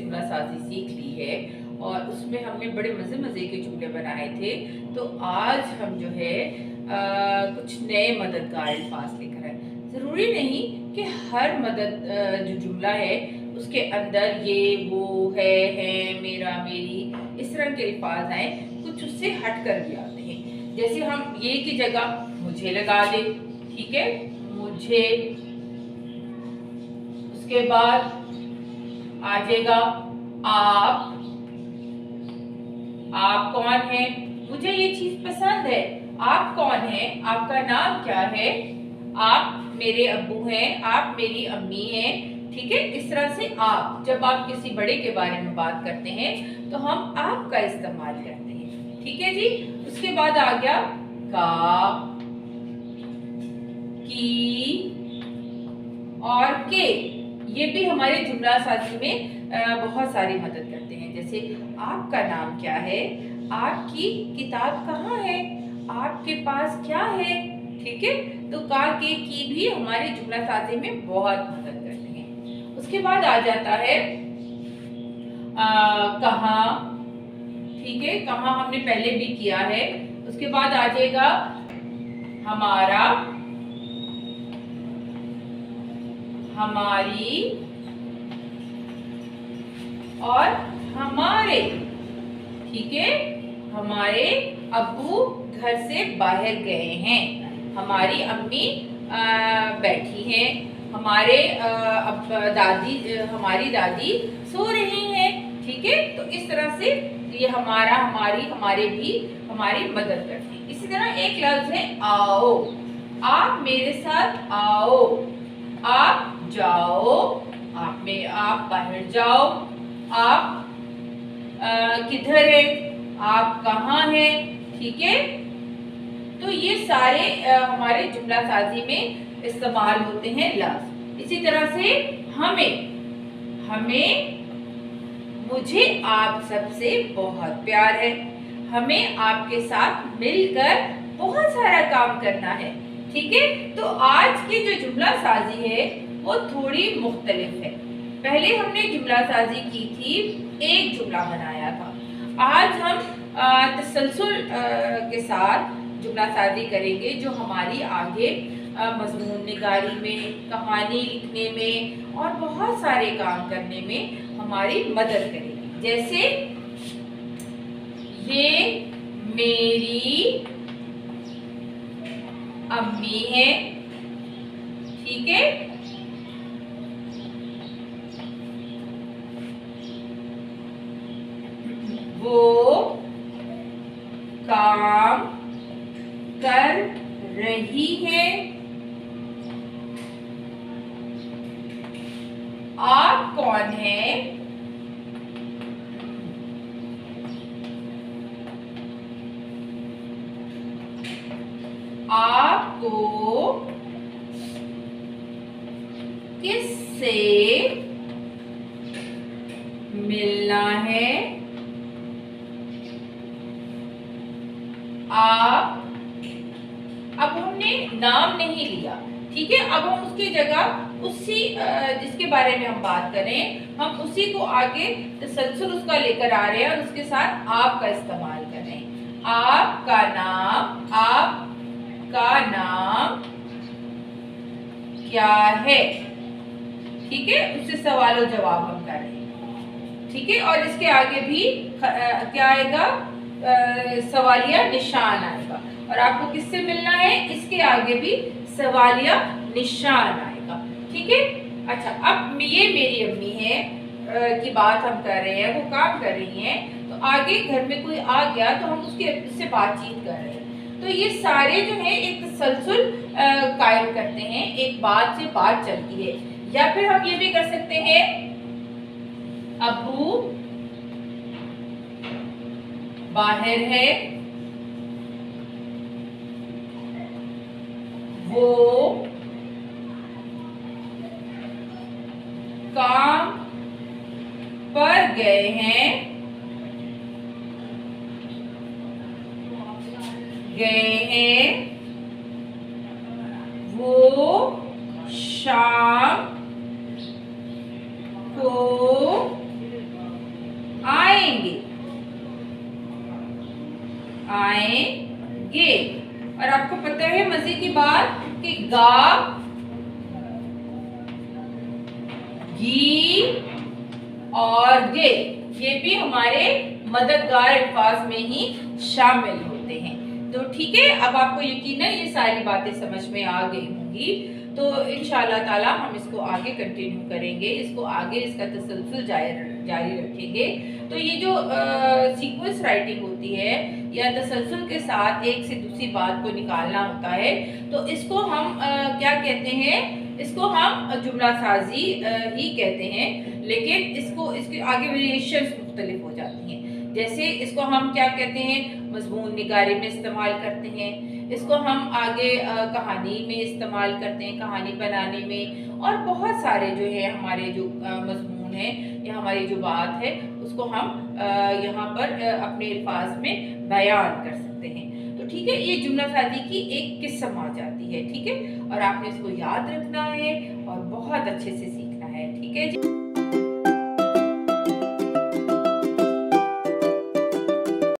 जुमला साजी सीख ली है और उसमें हमने बड़े मज़े मज़े के जुमले बनाए थे। तो आज हम जो है कुछ नए मददगार अल्फाज लेकर आए। ज़रूरी नहीं कि हर जो जुमला है उसके अंदर ये वो है मेरा मेरी इस तरह के अल्फाज आए, कुछ उससे हट कर भी आते हैं। जैसे हम ये की जगह मुझे लगा दे, ठीक है, मुझे। उसके बाद आ जाएगा आप कौन है, मुझे ये चीज पसंद है। आप कौन है, आपका नाम क्या है, आप मेरे अब्बू हैं, आप मेरी अम्मी हैं, ठीक है। इस तरह से आप, जब आप किसी बड़े के बारे में बात करते हैं तो हम आप का इस्तेमाल करते हैं, ठीक है जी। उसके बाद आ गया का, की और के। ये भी हमारे जुमला साजी में बहुत सारी मदद करते हैं। जैसे आपका नाम क्या है, आपकी किताब कहाँ है, आपके पास क्या है, ठीक है। तो का के की भी हमारे जुमला साजी में बहुत मदद करते हैं। उसके बाद आ जाता है कहाँ, ठीक है, कहाँ हमने पहले भी किया है। उसके बाद आ जाएगा हमारा, हमारी और हमारे, ठीक है। हमारे अब्बू घर से बाहर गए हैं, हमारी अम्मी बैठी हैं, हमारी दादी सो रही हैं, ठीक है। तो इस तरह से ये हमारा, हमारी, हमारे भी हमारी मदद करते हैं। इसी तरह एक लफ्ज है आओ, आप मेरे साथ आओ, आप जाओ, आप बाहर जाओ, आप किधर है, आप कहाँ हैं, ठीक है। तो ये सारे हमारे जुमला साजी में इस्तेमाल होते हैं लफ्ज। इसी तरह से हमें मुझे आप सबसे बहुत प्यार है, हमें आपके साथ मिलकर बहुत सारा काम करना है, ठीक है। तो आज की जो जुमला साजी है वो थोड़ी मुख्तलिफ है। पहले हमने जुमला साजी की थी, एक जुमला बनाया था। आज हम तसलसल के साथ जुमला साजी करेंगे जो हमारी आगे मजमून निगारी में, कहानी लिखने में और बहुत सारे काम करने में हमारी मदद करेगी। जैसे ये मेरी अम्मी है, ठीक है। वो काम कर रही है, आप कौन है, आपको किससे मिलना है, आप, अब हमने नाम नहीं लिया, ठीक है। अब हम उसकी जगह उसी जिसके बारे में हम बात करें, हम उसी को आगे तसलसल उसका लेकर आ रहे हैं और उसके साथ आप का इस्तेमाल कर रहे हैं। आपका नाम क्या है, ठीक है। उससे सवाल और जवाब हम कर रहे हैं, ठीक है। और इसके आगे भी क्या आएगा, सवालिया निशान आएगा। और आपको किससे मिलना है, इसके आगे भी सवालिया निशान आएगा, ठीक है। अच्छा, अब ये मेरी अम्मी है की बात हम कर रहे हैं, वो काम कर रही हैं, तो आगे घर में कोई आ गया तो हम उससे बातचीत कर रहे हैं। तो ये सारे जो है एक तसलसल कायम करते हैं, एक बात से बात चलती है। या फिर हम ये भी कर सकते हैं, अब्बू बाहर है, वो काम पर गए हैं, वो शाम को आएंगे। और आपको पता है मजे की बात कि गा, गी और गे ये भी हमारे मददगार अल्फाज में ही शामिल होते हैं। तो ठीक है, अब आपको यकीनन ये सारी बातें समझ में आ गई होंगी। तो इंशाअल्लाह ताला हम इसको आगे कंटिन्यू करेंगे, इसको आगे इसका तसलसल जारी रखेंगे। तो ये जो सीक्वेंस राइटिंग होती है या तसलसल के साथ एक से दूसरी बात को निकालना होता है, तो इसको हम क्या कहते हैं, इसको हम जुमला साजी ही कहते हैं। लेकिन इसके आगे वेरिएशंस मुख्तलिफ हो जाती हैं। जैसे इसको हम क्या कहते हैं, मजमून निगारी में इस्तेमाल करते हैं, इसको हम आगे कहानी में इस्तेमाल करते हैं, कहानी बनाने में, और बहुत सारे जो है हमारे जो मजमून है या हमारी जो बात है उसको हम यहाँ पर अपने अल्फाज में बयान कर सकते हैं। तो ठीक है, ये जुमला साजी की एक किस्म आ जाती है। ठीक है, और आपने इसको याद रखना है और बहुत अच्छे से सीखना है। ठीक है जी।